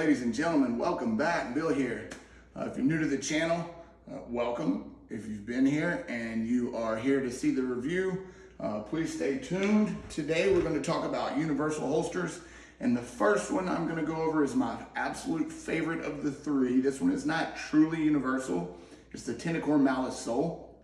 ladies and gentlemen, welcome back. Bill here. If you're new to the channel, welcome. If you've been here and you are here to see the review, please stay tuned. Today we're going to talk about universal holsters, and the first one I'm going to go over is my absolute favorite of the three. This one is not truly universal. It's the Tenicor Malus Sol.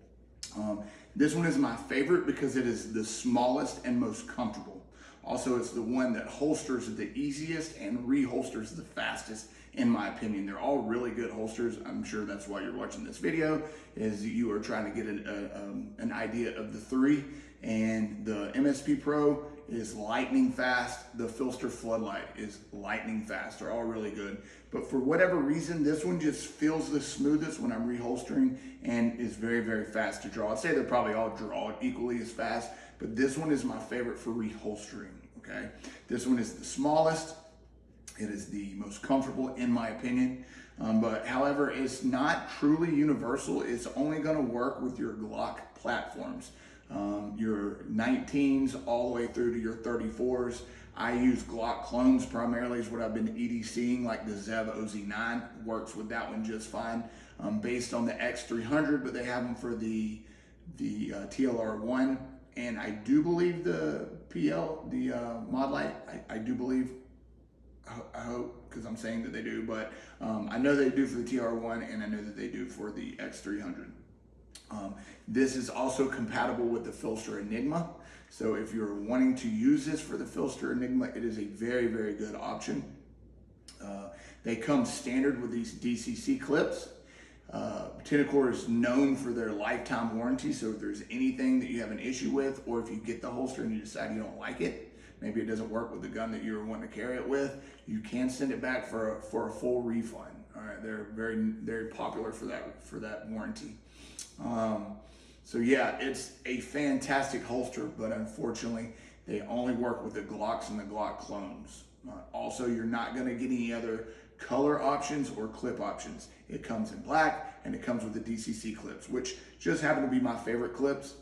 This one is my favorite because it is the smallest and most comfortable. Also, it's the one that holsters the easiest and reholsters the fastest, in my opinion. They're all really good holsters. I'm sure that's why you're watching this video, is you are trying to get an idea of the three. And the MSP Pro is lightning fast. The Phlster Floodlight is lightning fast. They're all really good. But for whatever reason, this one just feels the smoothest when I'm reholstering and is very, very fast to draw. I'd say they're probably all draw equally as fast, but this one is my favorite for reholstering, okay? This one is the smallest. It is the most comfortable, in my opinion. But however, it's not truly universal. It's only gonna work with your Glock platforms. Your 19s all the way through to your 34s. I use Glock clones primarily is what I've been EDCing, like the Zev OZ9 works with that one just fine. Based on the X300, but they have them for the TLR1, and I do believe the PL, the Mod Light, I do believe, I hope, because I'm saying that they do, but I know they do for the TR1, and I know that they do for the X300. This is also compatible with the Phlster Enigma. So if you're wanting to use this for the Phlster Enigma, it is a very, very good option. They come standard with these DCC clips. Tenicor is known for their lifetime warranty. So if there's anything that you have an issue with, or if you get the holster and you decide you don't like it, maybe it doesn't work with the gun that you were wanting to carry it with, you can send it back for a full refund. All right, they're very popular for that warranty. So yeah, it's a fantastic holster, but unfortunately, they only work with the Glocks and the Glock clones. Also, you're not going to get any other color options or clip options. It comes in black, and it comes with the DCC clips, which just happen to be my favorite clips.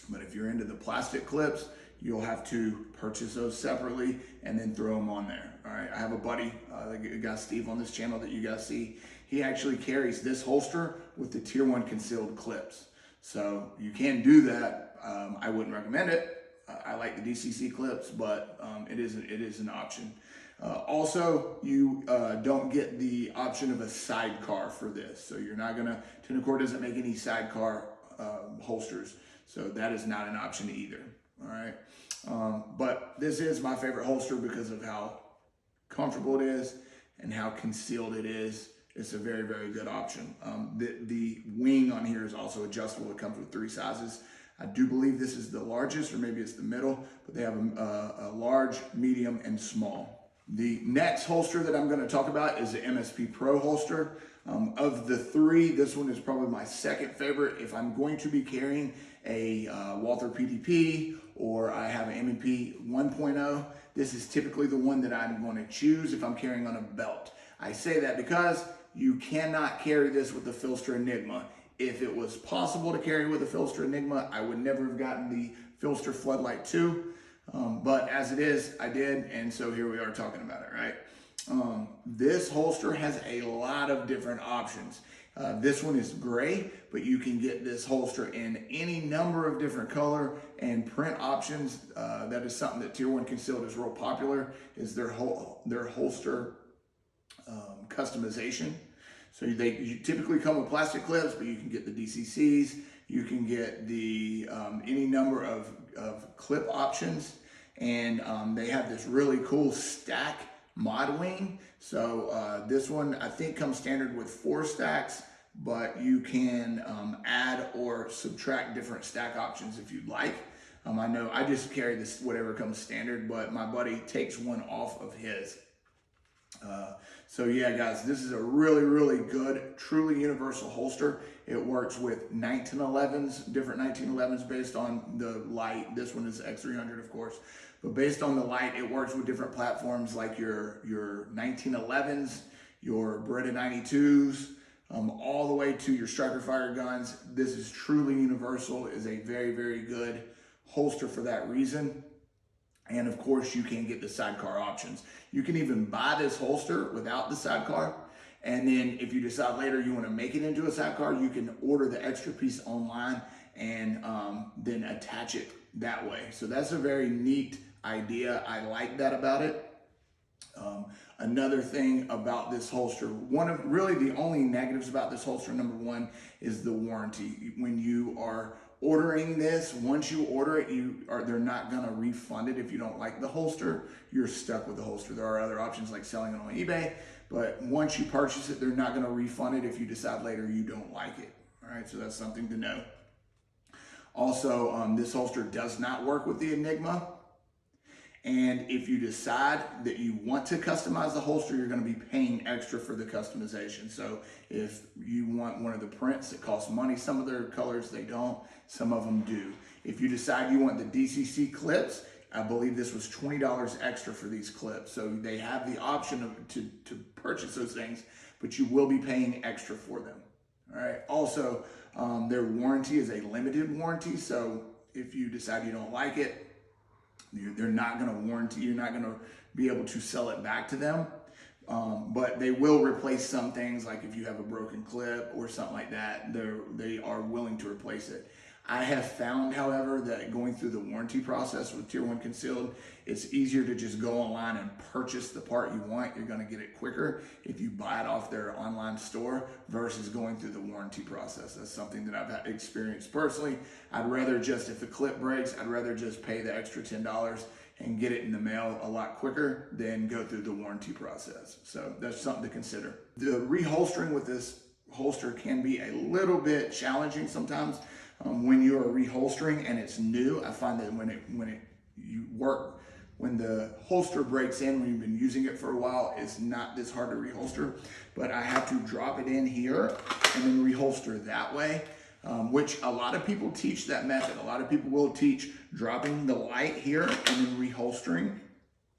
But if you're into the plastic clips, you'll have to purchase those separately and then throw them on there. All right, I have a buddy, the guy Steve on this channel that you guys see. He actually carries this holster with the Tier 1 concealed clips. So you can do that. I wouldn't recommend it. I like the DCC clips, but it is an option. Also, you don't get the option of a sidecar for this. So you're not gonna, Tenicor doesn't make any sidecar holsters. So that is not an option either, all right? But this is my favorite holster because of how comfortable it is and how concealed it is. It's a very, very good option. The wing on here is also adjustable. It comes with 3 sizes. I do believe this is the largest, or maybe it's the middle, but they have a large, medium, and small. The next holster that I'm gonna talk about is the MSP Pro holster. Of the 3, this one is probably my second favorite. If I'm going to be carrying a Walther PDP, or I have an M&P 1.0, this is typically the one that I'm gonna choose if I'm carrying on a belt. I say that because you cannot carry this with the Phlster Enigma. If it was possible to carry with the Phlster Enigma, I would never have gotten the Phlster Floodlight 2. But as it is, I did, and so here we are talking about it, right? This holster has a lot of different options. This one is gray, but you can get this holster in any number of different color and print options. That is something that Tier 1 Concealed is real popular, is their holster customization. So you typically come with plastic clips, but you can get the DCCs, you can get the any number of clip options, and they have this really cool stack mod wing. So this one I think comes standard with 4 stacks, but you can add or subtract different stack options if you'd like. I know I just carry this whatever comes standard, but my buddy takes one off of his. So yeah, guys, this is a really, really good, truly universal holster. It works with 1911s, different 1911s based on the light. This one is X300, of course, but based on the light, it works with different platforms like your 1911s, your Beretta 92s, all the way to your striker fire guns. This is truly universal, is a very, very good holster for that reason. And of course, you can get the sidecar options. You can even buy this holster without the sidecar. And then if you decide later you want to make it into a sidecar, you can order the extra piece online and then attach it that way. So that's a very neat idea. I like that about it. Another thing about this holster, one of really the only negatives about this holster, number one, is the warranty. When you are ordering this, once you order it, they're not gonna refund it if you don't like the holster. You're stuck with the holster. There are other options like selling it on eBay, but once you purchase it, they're not gonna refund it if you decide later you don't like it. All right, so that's something to know. Also, this holster does not work with the Enigma. And if you decide that you want to customize the holster, you're going to be paying extra for the customization. So if you want one of the prints, it costs money. Some of their colors, they don't. Some of them do. If you decide you want the DCC clips, I believe this was $20 extra for these clips. So they have the option to purchase those things, but you will be paying extra for them. All right. Also, their warranty is a limited warranty. So if you decide you don't like it, they're not going to warranty, you're not going to be able to sell it back to them. But they will replace some things, like if you have a broken clip or something like that, they are willing to replace it. I have found, however, that going through the warranty process with Tier 1 Concealed, it's easier to just go online and purchase the part you want. You're going to get it quicker if you buy it off their online store versus going through the warranty process. That's something that I've experienced personally. I'd rather just, if the clip breaks, I'd rather just pay the extra $10 and get it in the mail a lot quicker than go through the warranty process. So that's something to consider. The reholstering with this holster can be a little bit challenging sometimes. When you are reholstering and it's new, I find that when the holster breaks in, when you've been using it for a while, it's not this hard to reholster, but I have to drop it in here and then reholster that way, which a lot of people teach that method. A lot of people will teach dropping the light here and then reholstering.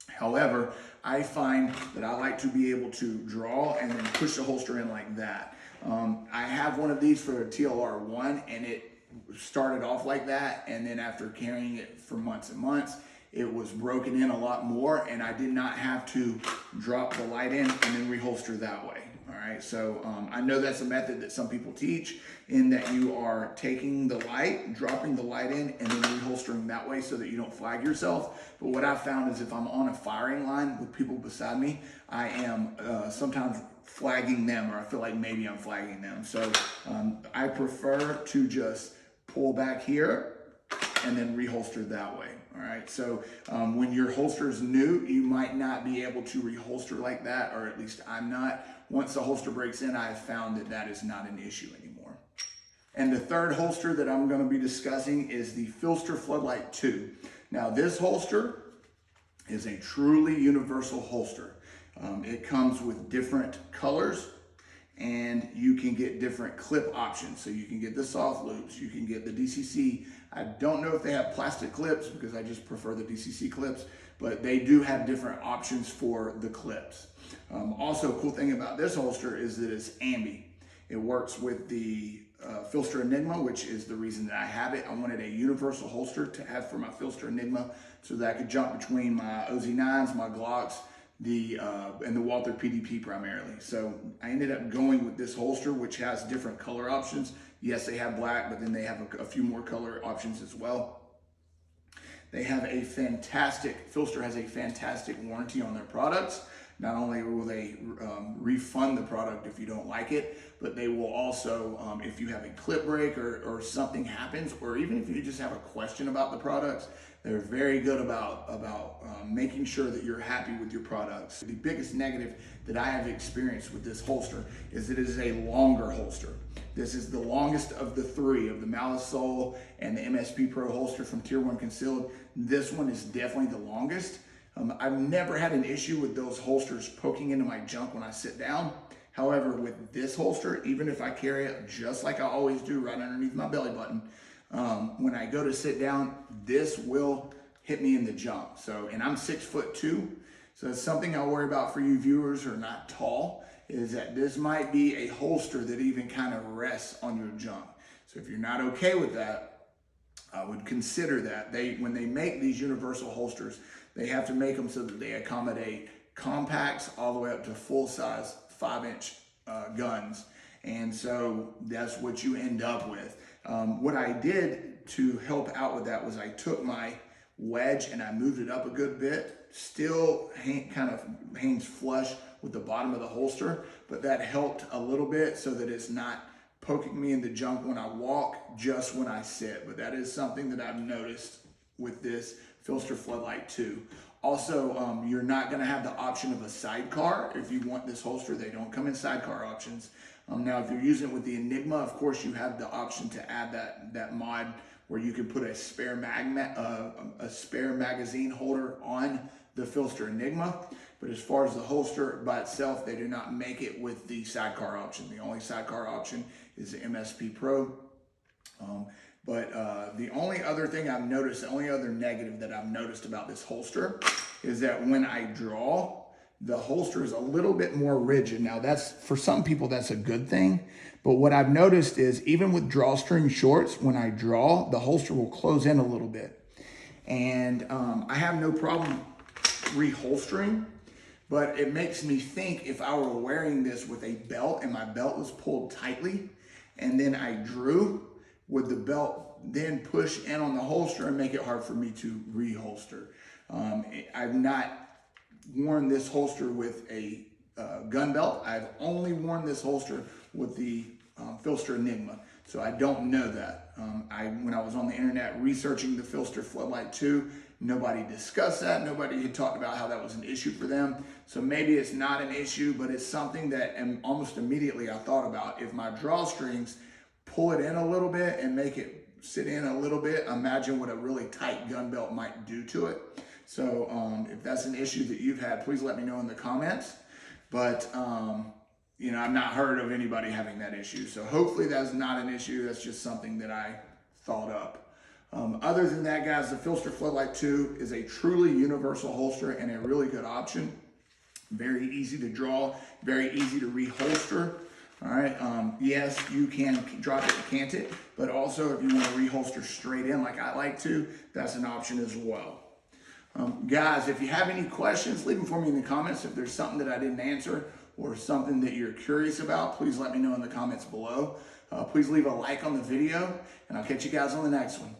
However, I find that I like to be able to draw and then push the holster in like that. I have one of these for a TLR1 and it started off like that, and then after carrying it for months and months, it was broken in a lot more, and I did not have to drop the light in and then reholster that way. All right, so I know that's a method that some people teach, in that you are taking the light, dropping the light in, and then reholstering that way so that you don't flag yourself. But what I've found is if I'm on a firing line with people beside me, I am sometimes flagging them, or I feel like maybe I'm flagging them. So I prefer to just pull back here and then reholster that way. All right, so when your holster is new, you might not be able to reholster like that, or at least I'm not. Once the holster breaks in, I've found that that is not an issue anymore. And the third holster that I'm going to be discussing is the Phlster Floodlight 2. Now this holster is a truly universal holster. It comes with different colors, and you can get different clip options. So you can get the soft loops, you can get the DCC. I don't know if they have plastic clips because I just prefer the DCC clips, but they do have different options for the clips. Also, a cool thing about this holster is that it's ambi. It works with the Phlster Enigma, which is the reason that I have it. I wanted a universal holster to have for my Phlster Enigma so that I could jump between my OZ9s, my Glocks, and the Walther PDP primarily. So I ended up going with this holster, which has different color options. Yes, they have black, but then they have a few more color options as well. They have a fantastic, Phlster has a fantastic warranty on their products. Not only will they refund the product if you don't like it, but they will also, if you have a clip break or something happens, or even if you just have a question about the products, they're very good about making sure that you're happy with your products. The biggest negative that I have experienced with this holster is that it is a longer holster. This is the longest of the three, of the Malus Sol and the MSP Pro holster from Tier 1 Concealed. This one is definitely the longest. I've never had an issue with those holsters poking into my junk when I sit down. However, with this holster, even if I carry it just like I always do right underneath my belly button, when I go to sit down, this will hit me in the junk. So, and I'm 6'2", so it's something I worry about for you viewers who are not tall, is that this might be a holster that even kind of rests on your junk. So if you're not okay with that, I would consider that. When they make these universal holsters, they have to make them so that they accommodate compacts all the way up to full-size 5-inch guns. And so that's what you end up with. What I did to help out with that was I took my wedge and I moved it up a good bit. Still kind of hangs flush with the bottom of the holster, but that helped a little bit so that it's not poking me in the junk when I walk, just when I sit. But that is something that I've noticed with this Phlster Floodlight 2. Also, you're not going to have the option of a sidecar if you want this holster. They don't come in sidecar options. Now, if you're using it with the Enigma, of course, you have the option to add that mod where you can put a spare magazine holder on the Phlster Enigma. But as far as the holster by itself, they do not make it with the sidecar option. The only sidecar option is the MSP Pro. The only other thing I've noticed, the only other negative that I've noticed about this holster is that when I draw, the holster is a little bit more rigid. Now that's, for some people, that's a good thing. But what I've noticed is even with drawstring shorts, when I draw, the holster will close in a little bit. And I have no problem reholstering, but it makes me think if I were wearing this with a belt and my belt was pulled tightly and then I drew, would the belt then push in on the holster and make it hard for me to reholster? I've not worn this holster with a gun belt. I've only worn this holster with the Phlster Enigma, so I don't know that. When I was on the internet researching the Phlster Floodlight 2, nobody discussed that. Nobody had talked about how that was an issue for them. So maybe it's not an issue, but it's something that almost immediately I thought about. If my drawstrings pull it in a little bit and make it sit in a little bit, imagine what a really tight gun belt might do to it. So if that's an issue that you've had, please let me know in the comments. But you know, I've not heard of anybody having that issue. So hopefully that's not an issue. That's just something that I thought up. Other than that, guys, the Phlster Floodlight 2 is a truly universal holster and a really good option. Very easy to draw, very easy to reholster. All right, yes, you can drop it and cant it, but also if you want to reholster straight in like I like to, that's an option as well. Guys, if you have any questions, leave them for me in the comments. If there's something that I didn't answer or something that you're curious about, please let me know in the comments below. Please leave a like on the video, and I'll catch you guys on the next one.